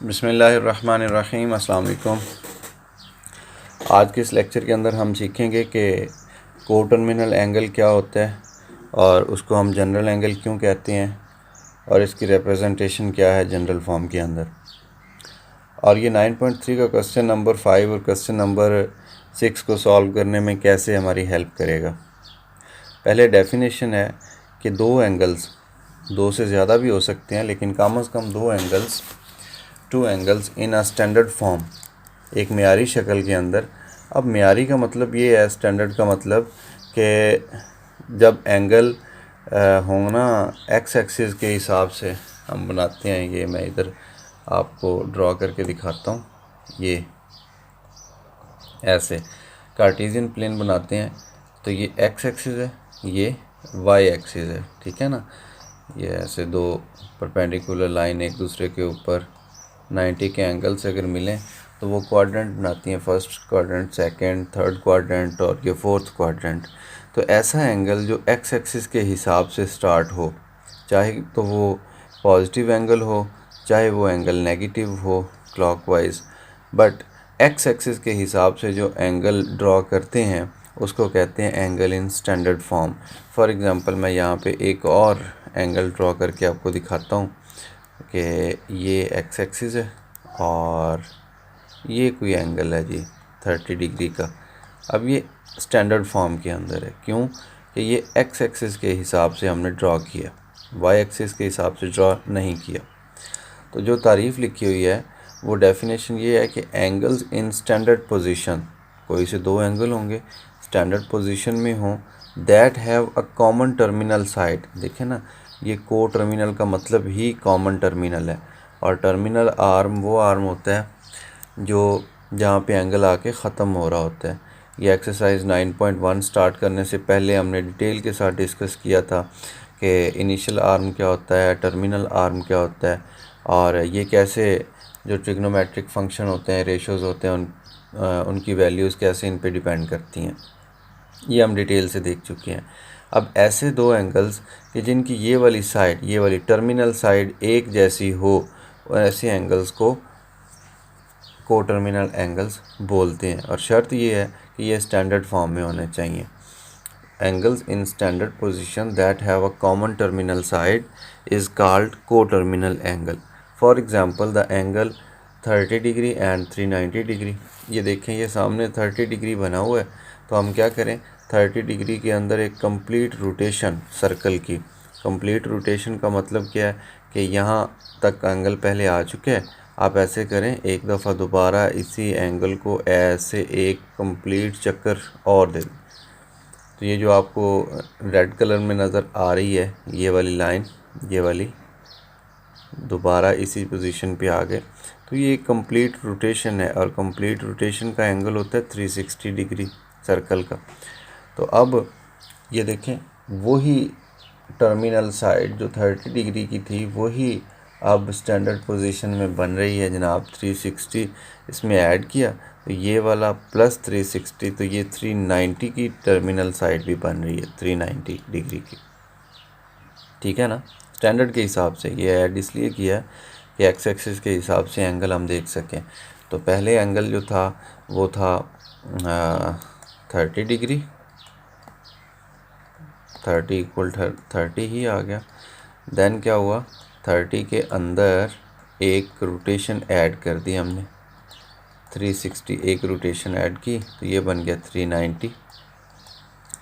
बिस्मिल्लाहिर्रहमानिर्रहीम। अस्सलाम वालेकुम। आज के इस लेक्चर के अंदर हम सीखेंगे कि को टर्मिनल एंगल क्या होता है और उसको हम जनरल एंगल क्यों कहते हैं और इसकी रिप्रेजेंटेशन क्या है जनरल फॉर्म के अंदर। और ये 9.3 का क्वेश्चन नंबर 5 और क्वेश्चन नंबर 6 को सॉल्व करने में कैसे हमारी हेल्प करेगा। पहले डेफिनेशन है कि दो एंगल्स, दो से ज़्यादा भी हो सकते हैं लेकिन कम से come two angles in a standard form, एक मेयारी शक्ल के अंदर। अब मेयारी का मतलब ये है, स्टैंडर्ड का मतलब कि जब एंगल होना एक्स एक्सिस के हिसाब से हम बनाते हैं। ये मैं इधर आपको ड्रॉ करके दिखाता हूँ। ये ऐसे कार्टेशियन प्लेन बनाते हैं तो ये एक्स एक्सिस है, ये वाई एक्सिस है, ठीक है ना। ये ऐसे दो परपेंडिकुलर लाइन एक दूसरे के ऊपर 90 के एंगल से अगर मिलें तो वो क्वाड्रेंट बनाती हैं, first quadrant, second, third quadrant और ये फोर्थ क्वाड्रेंट। तो ऐसा एंगल जो एक्स एक्सिस के हिसाब से स्टार्ट हो, चाहे तो वो पॉजिटिव एंगल हो चाहे वो एंगल नेगेटिव हो क्लॉकवाइज, बट एक्स एक्सिस के हिसाब से जो एंगल ड्रॉ करते हैं उसको कहते हैं angle in standard form. For example मैं यहाँ पे एक और एंगल ड्रॉ करके आपको दिखाता हूँ कि ये एक्स एक्सिस है और ये कोई एंगल है जी 30 डिग्री का। अब ये स्टैंडर्ड फॉर्म के अंदर है, क्यों कि ये एक्स एक्सिस के हिसाब से हमने ड्रॉ किया, वाई एक्सिस के हिसाब से ड्रॉ नहीं किया। तो जो तारीफ़ लिखी हुई है वो डेफिनेशन ये है कि एंगल्स इन स्टैंडर्ड पोजीशन, कोई से दो एंगल होंगे स्टैंडर्ड पोजीशन में हों, that have a common terminal side. देखें ना, ये को टर्मिनल का मतलब ही कॉमन टर्मिनल है, और टर्मिनल आर्म वो आर्म होता है जो जहाँ पे एंगल आके ख़त्म हो रहा होता है। ये एक्सरसाइज 9.1 स्टार्ट करने से पहले हमने डिटेल के साथ डिस्कस किया था कि इनिशियल आर्म क्या होता है, टर्मिनल आर्म क्या होता है, और ये कैसे जो ट्रिग्नोमेट्रिक फंक्शन होते हैं, रेशोज़ होते हैं, उनकी वैल्यूज़ कैसे इन पे डिपेंड करती हैं, ये हम डिटेल से देख चुके हैं। अब ऐसे दो एंगल्स कि जिनकी ये वाली साइड, ये वाली टर्मिनल साइड एक जैसी हो, ऐसे एंगल्स को टर्मिनल एंगल्स बोलते हैं। और शर्त ये है कि ये स्टैंडर्ड फॉर्म में होने चाहिए। Angles in standard position that have a common terminal side is called coterminal angle. For example the angle 30 degree and 390 degree. ये देखें, ये सामने 30 डिग्री बना हुआ है, तो हम क्या करें, 30 डिग्री के अंदर एक कंप्लीट रोटेशन सर्कल की। कंप्लीट रोटेशन का मतलब क्या है कि यहाँ तक एंगल पहले आ चुके हैं, आप ऐसे करें, एक दफ़ा दोबारा इसी एंगल को ऐसे एक कंप्लीट चक्कर और दे दें। तो ये जो आपको रेड कलर में नज़र आ रही है ये वाली लाइन, ये वाली दोबारा इसी पोजीशन पे आ गए, तो ये एक कंप्लीट रोटेशन है, और कंप्लीट रोटेशन का एंगल होता है 360 डिग्री सर्कल का। तो अब ये देखें, वही टर्मिनल साइड जो 30 डिग्री की थी वही अब स्टैंडर्ड पोजीशन में बन रही है जनाब। 360 इसमें ऐड किया तो ये वाला प्लस 360, तो ये 390 की टर्मिनल साइड भी बन रही है, 390 डिग्री की, ठीक है ना। स्टैंडर्ड के हिसाब से ये ऐड इसलिए किया कि एक्स एक्सिस के हिसाब से एंगल हम देख सकें। तो पहले एंगल जो था वो था 30 डिग्री, 30 इक्वल 30 ही आ गया। देन क्या हुआ, 30 के अंदर एक रोटेशन ऐड कर दी हमने, 360 एक रोटेशन ऐड की, तो ये बन गया 390।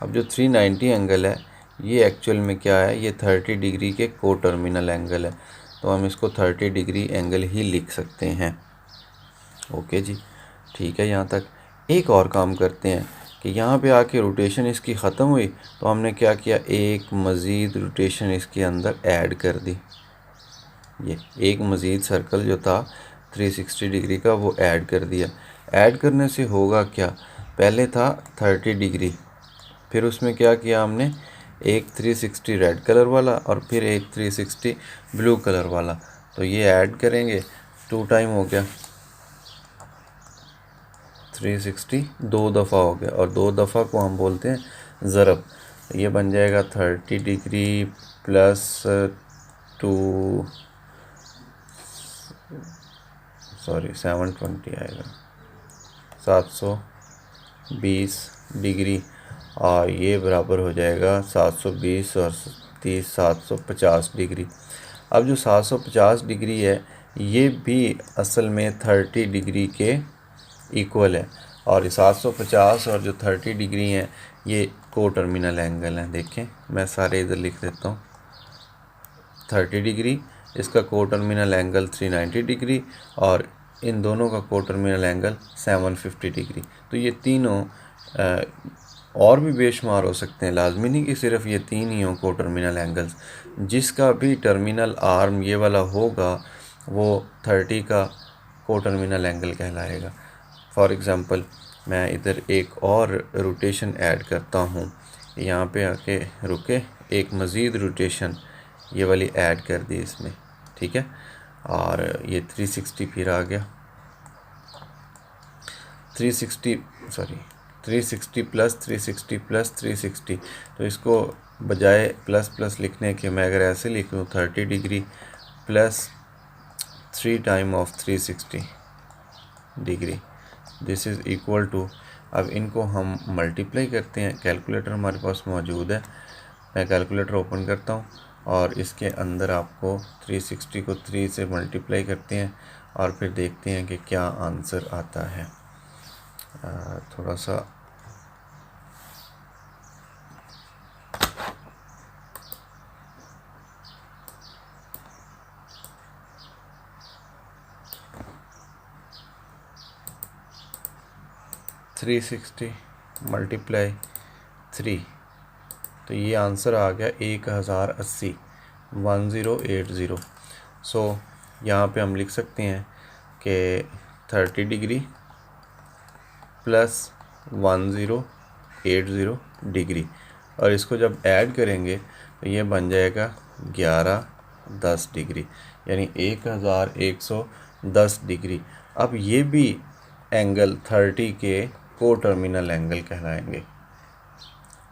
अब जो 390 एंगल है ये एक्चुअल में क्या है, ये 30 डिग्री के को टर्मिनल एंगल है, तो हम इसको 30 डिग्री एंगल ही लिख सकते हैं। ओके जी, ठीक है। यहाँ तक एक और काम करते हैं कि यहाँ पे आके रोटेशन इसकी ख़त्म हुई तो हमने क्या किया, एक मज़ीद रोटेशन इसके अंदर ऐड कर दी। ये एक मज़ीद सर्कल जो था 360 डिग्री का वो ऐड कर दिया। ऐड करने से होगा क्या, पहले था 30 डिग्री, फिर उसमें क्या किया हमने, एक 360 रेड कलर वाला और फिर एक 360 ब्लू कलर वाला, तो ये ऐड करेंगे 2 टाइम हो गया, 360 दो दफ़ा हो गया, और दो दफ़ा को हम बोलते हैं ज़रब। ये बन जाएगा 30 डिग्री प्लस 2 सॉरी 720 आएगा, 720 डिग्री, और ये बराबर हो जाएगा 720 और 30 750 डिग्री। अब जो 750 डिग्री है ये भी असल में 30 डिग्री के इक्वल है, और 750 और जो 30 डिग्री हैं ये को टर्मिनल एंगल हैं। देखें मैं सारे इधर लिख देता हूँ, 30 डिग्री, इसका को टर्मिनल एंगल 390 डिग्री, और इन दोनों का को टर्मिनल एंगल 750 डिग्री। तो ये तीनों और भी बेशुमार हो सकते हैं, लाजमी नहीं कि सिर्फ ये तीन ही हों को टर्मिनल एंगल्स। जिसका भी टर्मिनल आर्म ये वाला होगा वो 30 का को टर्मिनल एंगल कहलाएगा। फॉर एग्ज़ाम्पल मैं इधर एक और रोटेशन ऐड करता हूँ, यहाँ पे आके रुके, एक मज़ीद रोटेशन ये वाली ऐड कर दी इसमें, ठीक है, और ये 360 फिर आ गया, 360 प्लस 360 प्लस 360। तो इसको बजाय प्लस प्लस लिखने के मैं अगर ऐसे लिख लूँ 30 degree plus 3 time of 360 degree, this is equal to, अब इनको हम मल्टीप्लाई करते हैं। कैलकुलेटर हमारे पास मौजूद है, मैं कैलकुलेटर ओपन करता हूँ और इसके अंदर आपको 360 को 3 से मल्टीप्लाई करते हैं और फिर देखते हैं कि क्या आंसर आता है। थोड़ा सा थ्री 360 मल्टीप्लाई 3, तो ये आंसर आ गया 1080, 1080। सो यहाँ पे हम लिख सकते हैं कि 30 डिग्री प्लस 1080 डिग्री, और इसको जब ऐड करेंगे तो ये बन जाएगा 1110 डिग्री, यानी 1110 डिग्री। अब ये भी एंगल 30 के को टर्मिनल एंगल कहलाएंगे।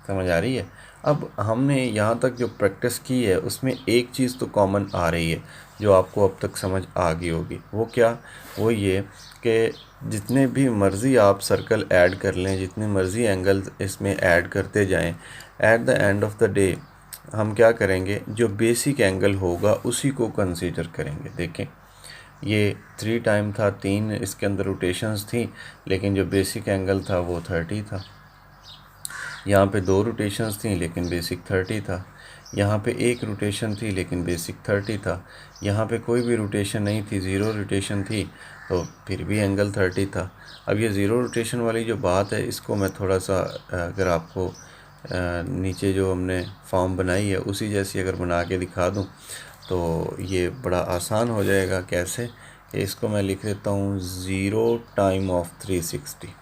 समझ आ रही है? अब हमने यहाँ तक जो प्रैक्टिस की है उसमें एक चीज़ तो कॉमन आ रही है जो आपको अब तक समझ आ गई होगी। वो क्या? वो ये कि जितने भी मर्ज़ी आप सर्कल ऐड कर लें, जितने मर्ज़ी एंगल इसमें ऐड करते जाएं, at the end of the day हम क्या करेंगे, जो बेसिक एंगल होगा उसी को कंसीडर करेंगे। देखें ये 3 टाइम था, 3 इसके अंदर रोटेशंस थी, लेकिन जो बेसिक एंगल था वो 30 था। यहाँ पे 2 रोटेशंस थी लेकिन बेसिक 30 था। यहाँ पे 1 रोटेशन थी लेकिन बेसिक 30 था। यहाँ पे कोई भी रोटेशन नहीं थी, 0 रोटेशन थी, तो फिर भी एंगल 30 था। अब ये 0 रोटेशन वाली जो बात है इसको मैं थोड़ा सा अगर आपको नीचे जो हमने फॉर्म बनाई है उसी जैसी अगर बना के दिखा दूँ तो ये बड़ा आसान हो जाएगा। कैसे? इसको मैं लिख देता हूँ 0 टाइम ऑफ 360।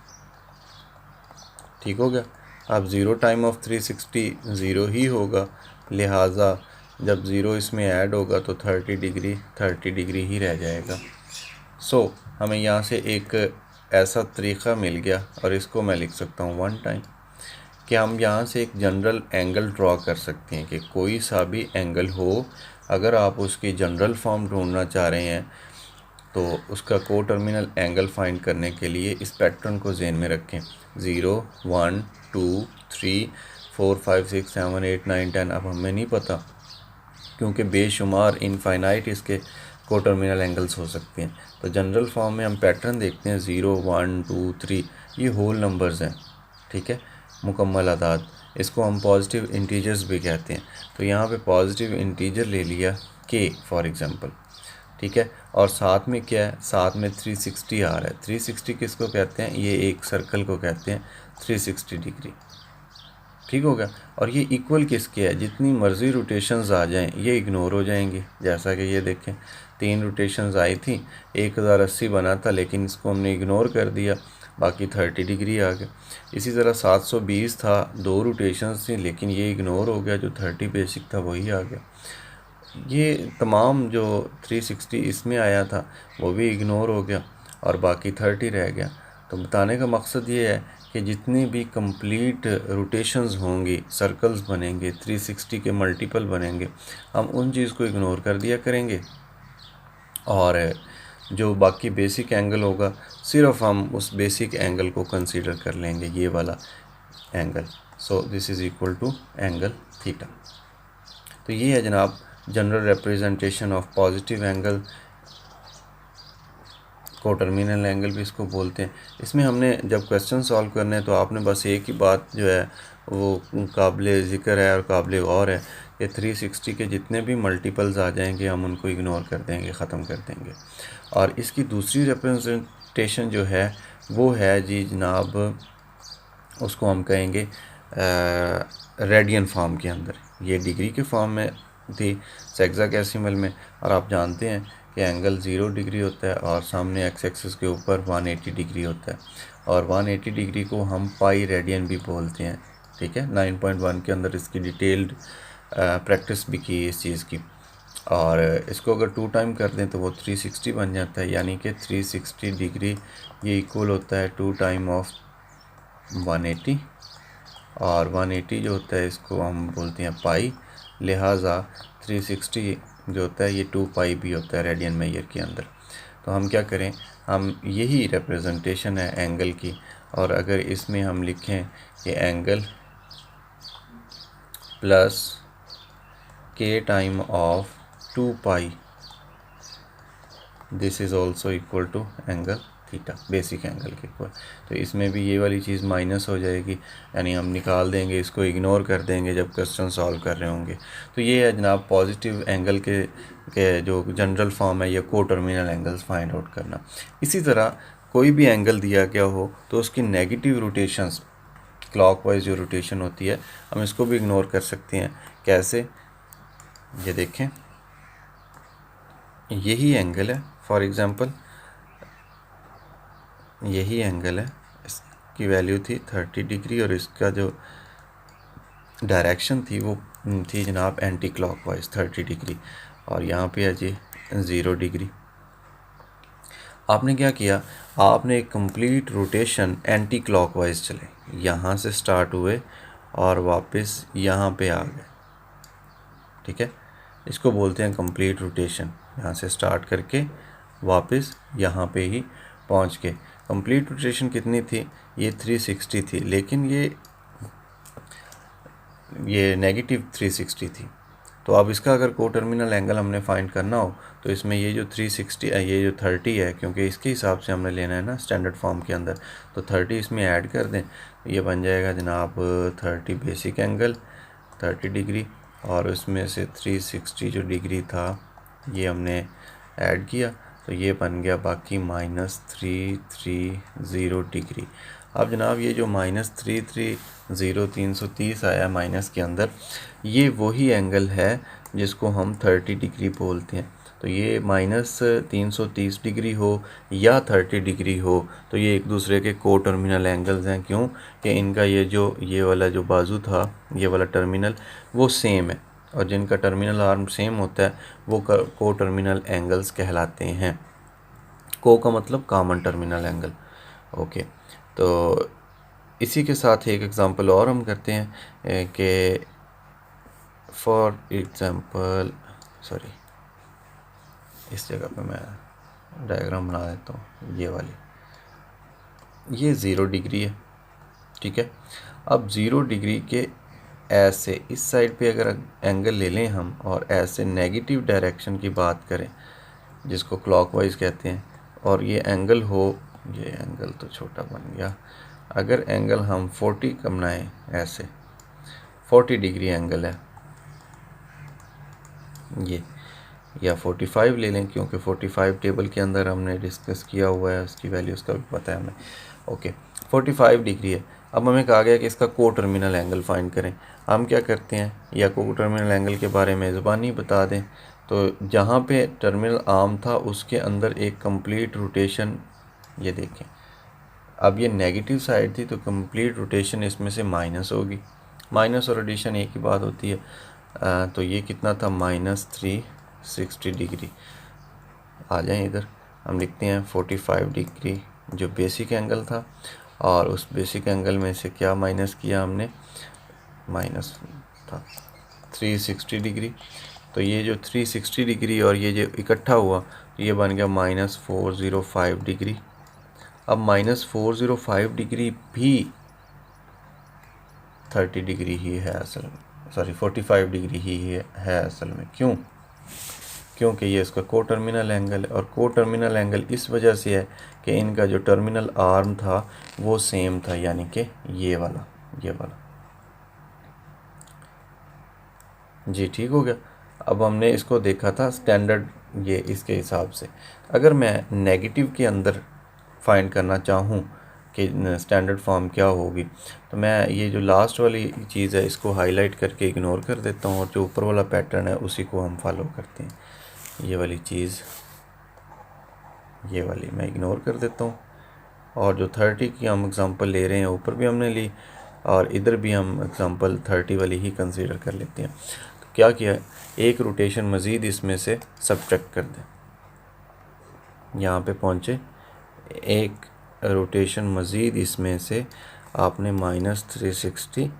ठीक हो गया? अब 0 टाइम ऑफ 360 ज़ीरो ही होगा, लिहाजा जब ज़ीरो इसमें ऐड होगा तो 30 डिग्री ही रह जाएगा। सो हमें यहाँ से एक ऐसा तरीक़ा मिल गया, और इसको मैं लिख सकता हूँ 1 टाइम, कि हम यहाँ से एक जनरल एंगल ड्रॉ कर सकते हैं कि कोई सा भी एंगल हो, अगर आप उसकी जनरल फॉर्म ढूंढना चाह रहे हैं तो उसका को टर्मिनल एंगल फाइंड करने के लिए इस पैटर्न को ज़हन में रखें। 0 1 2 3 4 5 6 7 8 9 10। अब हमें नहीं पता क्योंकि बेशुमार इनफाइनाइट इसके को टर्मिनल एंगल्स हो सकते हैं, तो जनरल फॉर्म में हम पैटर्न देखते हैं 0 1 2 3, ये होल नंबर्स हैं, ठीक है, मुकम्मल आदाद। इसको हम पॉजिटिव इंटीजर्स भी कहते हैं। तो यहाँ पे पॉजिटिव इंटीजर ले लिया k फॉर एग्ज़ाम्पल, ठीक है, और साथ में क्या है, साथ में 360 आ रहा है। 360 किसको कहते हैं? ये एक सर्कल को कहते हैं 360 डिग्री। ठीक हो गया? और ये इक्वल किसके है? जितनी मर्ज़ी रोटेशंस आ जाएं ये इग्नोर हो जाएंगी। जैसा कि ये देखें 3 रोटेशंस आई थी, 1080 बना था लेकिन इसको हमने इग्नोर कर दिया, बाकी 30 डिग्री आ गया। इसी तरह 720 था, 2 रोटेशंस थी लेकिन ये इग्नोर हो गया, जो 30 बेसिक था वही आ गया। ये तमाम जो 360 इसमें आया था वो भी इग्नोर हो गया और बाकी 30 रह गया। तो बताने का मकसद ये है कि जितनी भी कंप्लीट रोटेशंस होंगी, सर्कल्स बनेंगे, 360 के मल्टीपल बनेंगे, हम उन चीज़ को इग्नोर कर दिया करेंगे और जो बाकी बेसिक एंगल होगा सिर्फ हम उस बेसिक एंगल को कंसीडर कर लेंगे, ये वाला angle. So this is equal to angle theta. तो ये है जनाब general representation of positive angle, coterminal angle भी इसको बोलते हैं। इसमें हमने जब क्वेश्चन सॉल्व करने हैं तो आपने बस एक ही बात जो है वो काबिल ज़िक्र है और काबिल गौर है कि 360 के जितने भी मल्टीपल्स आ जाएंगे हम उनको इग्नोर कर देंगे, ख़त्म कर देंगे। और इसकी दूसरी रिप्रेजेंटेशन जो है वो है जी जनाब, उसको हम कहेंगे रेडियन फॉर्म के अंदर। ये डिग्री के फॉर्म में थी सेक्साडेसिमल में, और आप जानते हैं कि एंगल 0 डिग्री होता है और सामने एक्स एक्सिस के ऊपर 180 डिग्री होता है, और 180 डिग्री को हम पाई रेडियन भी बोलते हैं। ठीक है, 9.1 के अंदर इसकी डिटेल्ड प्रैक्टिस भी की इस चीज़ की। और इसको अगर 2 टाइम कर दें तो वो 360 बन जाता है, यानी कि 360 डिग्री ये इक्वल होता है 2 टाइम ऑफ 180, और 180 जो होता है इसको हम बोलते हैं पाई, लिहाजा 360 जो होता है ये 2 पाई भी होता है रेडियन मेजर के अंदर। तो हम क्या करें, हम यही रिप्रेजेंटेशन है एंगल की, और अगर इसमें हम लिखें कि एंगल प्लस के time of 2 pi, this is also equal to angle theta, basic angle के इक्वल। तो इसमें भी ये वाली चीज़ माइनस हो जाएगी, यानी हम निकाल देंगे, इसको इग्नोर कर देंगे जब क्वेश्चन सॉल्व कर रहे होंगे। तो ये है जनाब पॉजिटिव एंगल के जो जनरल फॉर्म है, ये कोटर्मिनल एंगल्स फाइंड आउट करना। इसी तरह कोई भी एंगल दिया गया हो तो उसकी नेगेटिव रोटेशंस, क्लॉकवाइज जो रोटेशन होती है, हम इसको भी इग्नोर कर सकते हैं। कैसे, ये देखें, यही एंगल है, फॉर एग्ज़ाम्पल यही एंगल है, इसकी वैल्यू थी 30 डिग्री और इसका जो डायरेक्शन थी वो थी जनाब एंटी क्लॉकवाइज 30 डिग्री, और यहाँ पे है जी 0 डिग्री। आपने क्या किया, आपने एक कंप्लीट रोटेशन एंटी क्लॉकवाइज चले, यहाँ से स्टार्ट हुए और वापस यहाँ पे आ गए। ठीक है, इसको बोलते हैं कंप्लीट रोटेशन, यहाँ से स्टार्ट करके वापस यहाँ पे ही पहुँच के। कंप्लीट रोटेशन कितनी थी, ये 360 थी, लेकिन ये नेगेटिव 360 थी। तो अब इसका अगर कोटर्मिनल एंगल हमने फाइंड करना हो तो इसमें ये जो 360 ये जो 30 है, क्योंकि इसके हिसाब से हमने लेना है ना स्टैंडर्ड फॉर्म के अंदर, तो 30 इसमें ऐड कर दें, ये बन जाएगा जनाब 30 बेसिक एंगल 30 डिग्री, और उसमें से 360 जो डिग्री था ये हमने ऐड किया, तो ये बन गया बाकी -330 डिग्री। अब जनाब ये जो -330 330 आया माइनस के अंदर, ये वही एंगल है जिसको हम 30 डिग्री बोलते हैं। तो ये -330 डिग्री हो या 30 डिग्री हो, तो ये एक दूसरे के कोटर्मिनल एंगल्स हैं। क्यों कि इनका ये वाला जो बाजू था, ये वाला टर्मिनल वो सेम है, और जिनका टर्मिनल आर्म सेम होता है वो कोटर्मिनल एंगल्स कहलाते हैं। को का मतलब कॉमन टर्मिनल एंगल। ओके, तो इसी के साथ एक एग्ज़ाम्पल और हम करते हैं कि फॉर एग्ज़ाम्पल, सॉरी इस जगह पे मैं डायग्राम बना देता हूँ, ये वाली, ये 0 डिग्री है। ठीक है, अब 0 डिग्री के ऐसे इस साइड पे अगर एंगल ले लें हम, और ऐसे नेगेटिव डायरेक्शन की बात करें जिसको क्लॉकवाइज कहते हैं, और ये एंगल हो, ये एंगल तो छोटा बन गया, अगर एंगल हम 40 का बनाएं, ऐसे 40 डिग्री एंगल है ये, या 45 ले लें, क्योंकि 45 टेबल के अंदर हमने डिस्कस किया हुआ है, उसकी वैल्यू उसका भी पता है हमें। ओके, 45 डिग्री है। अब हमें कहा गया कि इसका को टर्मिनल एंगल फाइंड करें। हम क्या करते हैं, या को टर्मिनल एंगल के बारे में ज़ुबानी बता दें, तो जहाँ पे टर्मिनल आर्म था उसके अंदर एक कंप्लीट रोटेशन, ये देखें, अब ये नेगेटिव साइड थी तो कंप्लीट रोटेशन इसमें से माइनस होगी। माइनस और एडिशन एक ही बात होती है। तो ये कितना था, -360 डिग्री। आ जाएं इधर, हम लिखते हैं 45 डिग्री जो बेसिक एंगल था, और उस बेसिक एंगल में से क्या माइनस किया हमने, माइनस था 360 डिग्री। तो ये जो 360 डिग्री और ये जो इकट्ठा हुआ तो ये बन गया -405 डिग्री। अब -405 डिग्री भी 30 डिग्री ही है असल में, सॉरी 45 डिग्री ही है असल में। क्यों? क्योंकि ये इसका को टर्मिनल एंगल है, और को टर्मिनल एंगल इस वजह से है कि इनका जो टर्मिनल आर्म था वो सेम था, यानी कि ये वाला। जी ठीक हो गया। अब हमने इसको देखा था स्टैंडर्ड ये इसके हिसाब से। अगर मैं नेगेटिव के अंदर फाइंड करना चाहूँ कि स्टैंडर्ड फॉर्म क्या होगी, तो मैं ये जो लास्ट वाली चीज़ है इसको हाईलाइट करके इग्नोर कर देता हूँ, और जो ऊपर वाला पैटर्न है उसी को हम फॉलो करते हैं। ये वाली चीज़, ये वाली मैं इग्नोर कर देता हूँ, और जो 30 की हम एग्ज़ाम्पल ले रहे हैं ऊपर भी हमने ली और इधर भी हम एग्ज़ाम्पल 30 वाली ही कंसीडर कर लेते हैं। तो क्या किया है, एक रोटेशन मज़ीद इसमें से सब्ट्रैक्ट कर दें। यहाँ पे पहुँचे, एक रोटेशन मज़ीद इसमें से आपने -360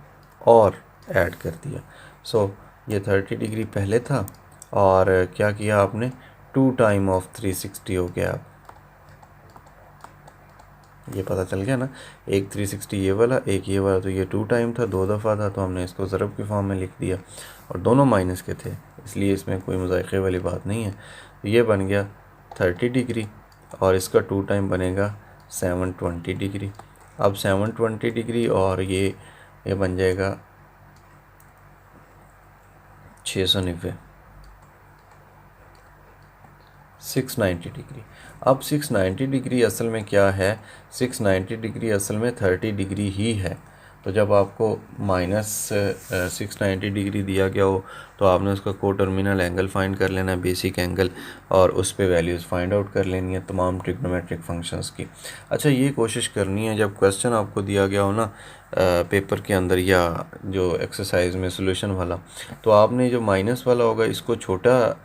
और ऐड कर दिया। सो ये 30 डिग्री पहले था, और क्या किया आपने, 2 टाइम ऑफ 360 हो गया। आप ये पता चल गया ना, एक 360 ये वाला, एक ये वाला, तो ये 2 टाइम था, 2 दफ़ा था, तो हमने इसको ज़रब के फॉर्म में लिख दिया, और दोनों माइनस के थे, इसलिए इसमें कोई मुज़ायक़े वाली बात नहीं है। तो ये बन गया 30 डिग्री, और इसका 2 टाइम बनेगा 720 डिग्री। अब 720 डिग्री और ये बन जाएगा 690, 690 डिग्री। अब 690 डिग्री असल में क्या है, 690 डिग्री असल में 30 डिग्री ही है। तो जब आपको -690 डिग्री दिया गया हो तो आपने उसका को टर्मिनल एंगल फाइंड कर लेना है, बेसिक एंगल, और उस पे वैल्यूज़ फाइंड आउट कर लेनी है तमाम ट्रिग्नोमेट्रिक फंक्शंस की। अच्छा, ये कोशिश करनी है जब क्वेश्चन आपको दिया गया हो ना पेपर के अंदर या जो एक्सरसाइज में सोल्यूशन वाला, तो आपने जो माइनस वाला होगा इसको छोटा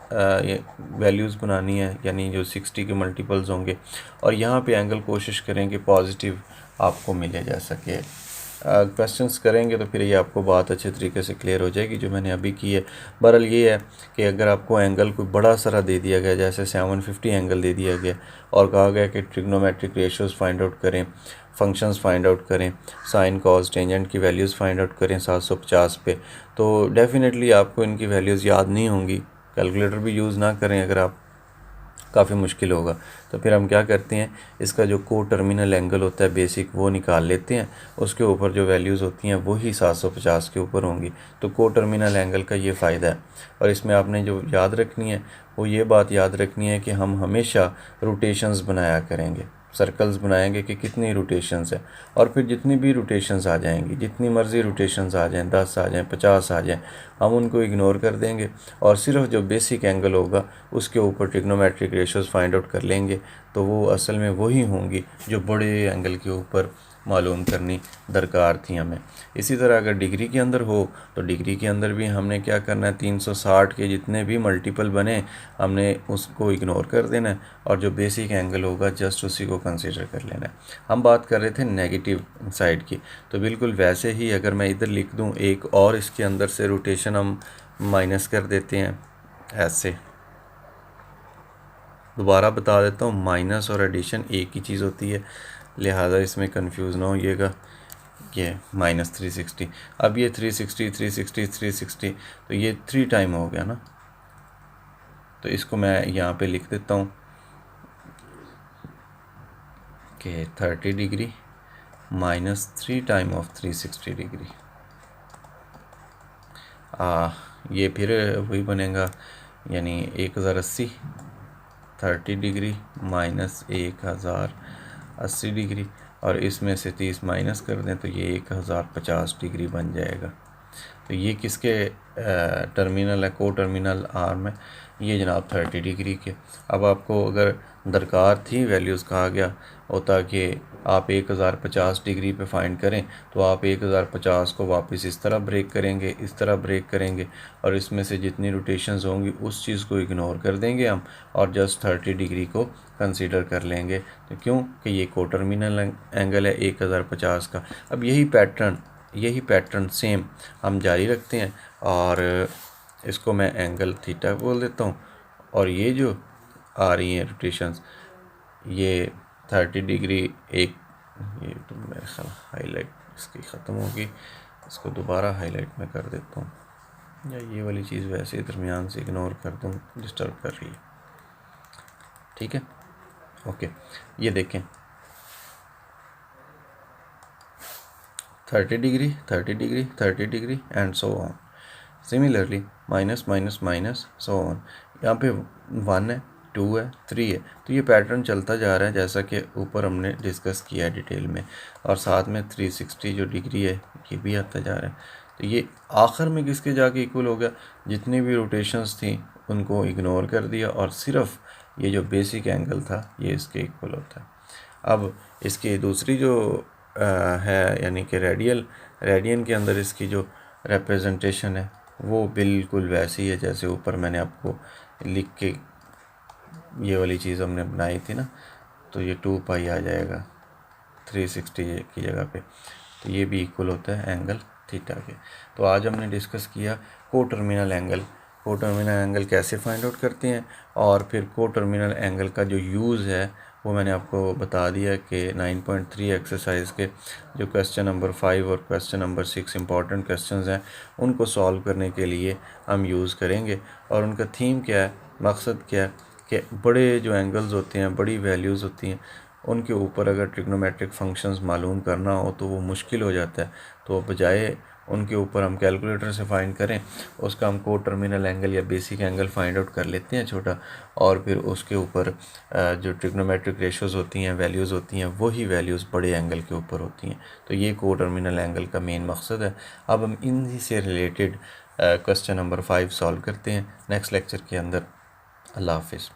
वैल्यूज़ बनानी है, यानी जो 60 के मल्टीपल्स होंगे, और यहाँ पे एंगल कोशिश करें कि पॉजिटिव आपको मिले जा सके। क्वेश्चंस करेंगे तो फिर ये आपको बात अच्छे तरीके से क्लियर हो जाएगी जो मैंने अभी की है। बहरहाल ये है कि अगर आपको एंगल कोई बड़ा सारा दे दिया गया, जैसे 750 एंगल दे दिया गया और कहा गया कि ट्रिग्नोमेट्रिक रेशियोज़ फाइंड आउट करें, फंक्शंस फाइंड आउट करें, साइन कॉस टेंजेंट की वैल्यूज़ फाइंड आउट करें 750 पे, तो डेफिनेटली आपको इनकी वैल्यूज़ याद नहीं होंगी। कैलकुलेटर भी यूज़ ना करें अगर आप, काफ़ी मुश्किल होगा। तो फिर हम क्या करते हैं, इसका जो को टर्मिनल एंगल होता है बेसिक वो निकाल लेते हैं, उसके ऊपर जो वैल्यूज़ होती हैं वही 750 के ऊपर होंगी। तो को टर्मिनल एंगल का ये फ़ायदा है। और इसमें आपने जो याद रखनी है वो ये बात याद रखनी है कि हम हमेशा रोटेशंस बनाया करेंगे, सर्कल्स बनाएंगे कि कितनी रोटेशंस है, और फिर जितनी भी रोटेशंस आ जाएंगी, जितनी मर्ज़ी रोटेशंस आ जाएं, 10 आ जाएं, 50 आ जाएं, हम उनको इग्नोर कर देंगे और सिर्फ जो बेसिक एंगल होगा उसके ऊपर ट्रिग्नोमेट्रिक रेशियोज़ फाइंड आउट कर लेंगे। तो वो असल में वही होंगी जो बड़े एंगल के ऊपर मालूम करनी दरकार थी हमें। इसी तरह अगर डिग्री के अंदर हो तो डिग्री के अंदर भी हमने क्या करना है, 360 के जितने भी मल्टीपल बने हमने उसको इग्नोर कर देना है, और जो बेसिक एंगल होगा जस्ट उसी को कंसीडर कर लेना है। हम बात कर रहे थे नेगेटिव साइड की, तो बिल्कुल वैसे ही अगर मैं इधर लिख दूं एक और इसके अंदर से रोटेशन हम माइनस कर देते हैं ऐसे। दोबारा बता देता हूँ, माइनस और एडिशन एक ही चीज़ होती है, लिहाजा इसमें कंफ्यूज ना होइएगा। ये -360, अब ये 360 360 360, तो ये 3 टाइम हो गया ना, तो इसको मैं यहाँ पे लिख देता हूँ कि 30 डिग्री -3 टाइम ऑफ 360 डिग्री। ये फिर वही बनेगा, यानी 1080, 30 डिग्री -1080 डिग्री, और इसमें से 30 माइनस कर दें तो ये 1050 डिग्री बन जाएगा। तो ये किसके टर्मिनल है, को टर्मिनल आर्म है, ये जनाब 30 डिग्री के। अब आपको अगर दरकार थी वैल्यूज़, कहा गया होता कि आप 1050 डिग्री पे फाइंड करें, तो आप 1050 को वापस इस तरह ब्रेक करेंगे, इस तरह ब्रेक करेंगे, और इसमें से जितनी रोटेशंस होंगी उस चीज़ को इग्नोर कर देंगे हम, और जस्ट 30 डिग्री को कंसीडर कर लेंगे। तो क्यों कि ये को टर्मिनल एंगल है 1050 का। अब यही पैटर्न सेम हम जारी रखते हैं, और इसको मैं एंगल थीटा बोल देता हूँ, और ये जो आ रही हैं रोटेशंस, ये 30 डिग्री एक, ये तो मेरे ख्याल हाईलाइट इसकी ख़त्म होगी, इसको दोबारा हाईलाइट में कर देता हूँ, या ये वाली चीज़ वैसे दरमियान से इग्नोर कर दूँ, डिस्टर्ब कर रही है। ठीक है, ओके, ये देखें 30 degree 30 degree 30 degree and so on. Similarly minus minus minus so on, यहाँ पे 1 है, 2 है, 3 है, तो ये पैटर्न चलता जा रहा है जैसा कि ऊपर हमने डिस्कस किया है डिटेल में, और साथ में 360 जो डिग्री है ये भी आता जा रहा है। तो ये आखिर में किसके जाके इक्वल हो गया, जितनी भी रोटेशंस थी उनको इग्नोर कर दिया, और सिर्फ ये जो बेसिक एंगल था ये इसके इक्वल होता है। अब इसकी दूसरी जो है, यानी कि रेडियन के अंदर इसकी जो रिप्रेजेंटेशन है वो बिल्कुल वैसी है जैसे ऊपर मैंने आपको लिख के ये वाली चीज़ हमने बनाई थी ना, तो ये 2 पाई आ जाएगा 360 की जगह पे, तो ये भी इक्वल होता है एंगल थीटा के। तो आज हमने डिस्कस किया को टर्मिनल एंगल कैसे फाइंड आउट करते हैं, और फिर को टर्मिनल एंगल का जो यूज़ है वो मैंने आपको बता दिया कि 9.3 एक्सरसाइज के जो क्वेश्चन नंबर 5 और क्वेश्चन नंबर 6 इंपॉर्टेंट क्वेश्चंस हैं उनको सॉल्व करने के लिए हम यूज़ करेंगे। और उनका थीम क्या है, मकसद क्या है कि बड़े जो एंगल्स होते हैं, बड़ी वैल्यूज़ होती हैं, उनके ऊपर अगर ट्रिग्नोमेट्रिक फंक्शंस मालूम करना हो तो वो मुश्किल हो जाता है। तो बजाय उनके ऊपर हम कैलकुलेटर से फाइंड करें, उसका हम को टर्मिनल एंगल या बेसिक एंगल फाइंड आउट कर लेते हैं छोटा, और फिर उसके ऊपर जो ट्रिग्नोमेट्रिक रेशोज़ होती हैं, वैल्यूज़ होती हैं, वही वैल्यूज़ बड़े एंगल के ऊपर होती हैं। तो ये को टर्मिनल एंगल का मेन मकसद है। अब हम इन्हीं से रिलेटेड क्वेश्चन नंबर 5 सॉल्व करते हैं नेक्स्ट लेक्चर के अंदर। अल्लाह हाफिज़।